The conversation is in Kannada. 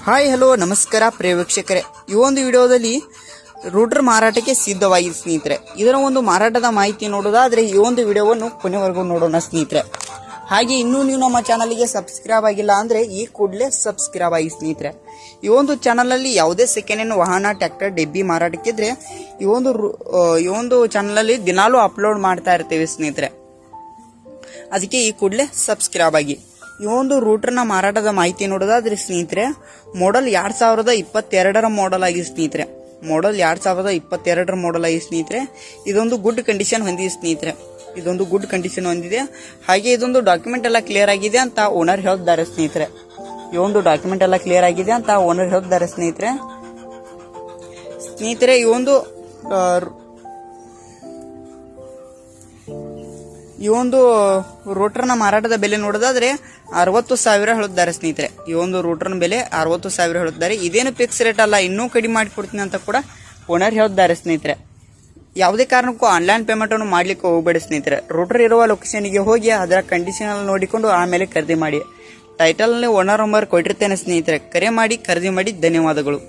ಹಾಯ್ ಹಲೋ ನಮಸ್ಕಾರ ಪ್ರಿಯ ವೀಕ್ಷಕರೇ, ಈ ಒಂದು ವಿಡಿಯೋದಲ್ಲಿ ರೂಟರ್ ಮಾರಾಟಕ್ಕೆ ಸಿದ್ಧವಾಗಿದೆ ಸ್ನೇಹಿತರೆ. ಇದರ ಒಂದು ಮಾರಾಟದ ಮಾಹಿತಿ ನೋಡೋದಾದ್ರೆ ಈ ಒಂದು ವಿಡಿಯೋವನ್ನು ಕೊನೆವರೆಗೂ ನೋಡೋಣ ಸ್ನೇಹಿತರೆ. ಹಾಗೆ ಇನ್ನೂ ನೀವು ನಮ್ಮ ಚಾನಲ್ಗೆ ಸಬ್ಸ್ಕ್ರೈಬ್ ಆಗಿಲ್ಲ ಅಂದ್ರೆ ಈ ಕೂಡಲೇ ಸಬ್ಸ್ಕ್ರೈಬ್ ಆಗಿ ಸ್ನೇಹಿತರೆ. ಈ ಒಂದು ಚಾನಲ್ ಅಲ್ಲಿ ಯಾವುದೇ ಸೆಕೆಂಡ್ ಹ್ಯಾಂಡ್ ವಾಹನ, ಟ್ರ್ಯಾಕ್ಟರ್, ಡೆಬ್ಬಿ ಮಾರಾಟಕ್ಕಿದ್ರೆ ಈ ಒಂದು ಚಾನಲ್ ಅಲ್ಲಿ ದಿನಾಲೂ ಅಪ್ಲೋಡ್ ಮಾಡ್ತಾ ಇರ್ತೇವೆ ಸ್ನೇಹಿತರೆ. ಅದಕ್ಕೆ ಈ ಕೂಡಲೇ ಸಬ್ಸ್ಕ್ರೈಬ್ ಆಗಿ. ಈ ಒಂದು ರೂಟರ್ನ ಮಾರಾಟದ ಮಾಹಿತಿ ನೋಡೋದಾದ್ರೆ ಸ್ನೇಹಿತರೆ, ಮಾಡೆಲ್ 2022 ಮಾಡೆಲ್ ಆಗಿ ಸ್ನೇಹಿತರೆ. ಮಾಡೆಲ್ 2022 ಮಾಡೆಲ್ ಆಗಿ ಸ್ನೇಹಿತರೆ. ಇದೊಂದು ಗುಡ್ ಕಂಡೀಷನ್ ಹೊಂದಿದೆ ಸ್ನೇಹಿತರೆ. ಇದೊಂದು ಗುಡ್ ಕಂಡೀಷನ್ ಹೊಂದಿದೆ. ಹಾಗೆ ಇದೊಂದು ಡಾಕ್ಯುಮೆಂಟ್ ಎಲ್ಲ ಕ್ಲಿಯರ್ ಆಗಿದೆ ಅಂತ ಓನರ್ ಹೇಳ್ತಾರೆ ಸ್ನೇಹಿತರೆ. ಈ ಒಂದು ಡಾಕ್ಯುಮೆಂಟ್ ಎಲ್ಲ ಕ್ಲಿಯರ್ ಆಗಿದೆ ಅಂತ ಓನರ್ ಹೇಳ್ತಾರೆ ಸ್ನೇಹಿತರೆ. ಈ ಒಂದು ರೂಟರ್ನ ಮಾರಾಟದ ಬೆಲೆ ನೋಡೋದಾದ್ರೆ 60,000 ಹೇಳುತ್ತಾರೆ ಸ್ನೇಹಿತರೆ. ಈ ಒಂದು ರೂಟರ್ನ ಬೆಲೆ 60,000 ಹೇಳುತ್ತಾರೆ. ಇದೇನು ಫಿಕ್ಸ್ ರೇಟ್ ಅಲ್ಲ, ಇನ್ನೂ ಕಡಿಮೆ ಮಾಡಿಕೊಡ್ತೀನಿ ಅಂತ ಕೂಡ ಓನರ್ ಹೇಳ್ತಾರೆ ಸ್ನೇಹಿತರೆ. ಯಾವುದೇ ಕಾರಣಕ್ಕೂ ಆನ್ಲೈನ್ ಪೇಮೆಂಟ್ ಅನ್ನು ಮಾಡ್ಲಿಕ್ಕೆ ಹೋಗಬೇಡಿ ಸ್ನೇಹಿತರೆ. ರೂಟರ್ ಇರುವ ಲೊಕೇಶನ್ಗೆ ಹೋಗಿ ಅದರ ಕಂಡೀಷನ್ ನೋಡಿಕೊಂಡು ಆಮೇಲೆ ಖರೀದಿ ಮಾಡಿ. ಟೈಟಲ್ ಓನರ್ ನಂಬರ್ ಕೊಟ್ಟಿರ್ತೇನೆ ಸ್ನೇಹಿತರೆ. ಕರೆ ಮಾಡಿ ಖರೀದಿ ಮಾಡಿ. ಧನ್ಯವಾದಗಳು.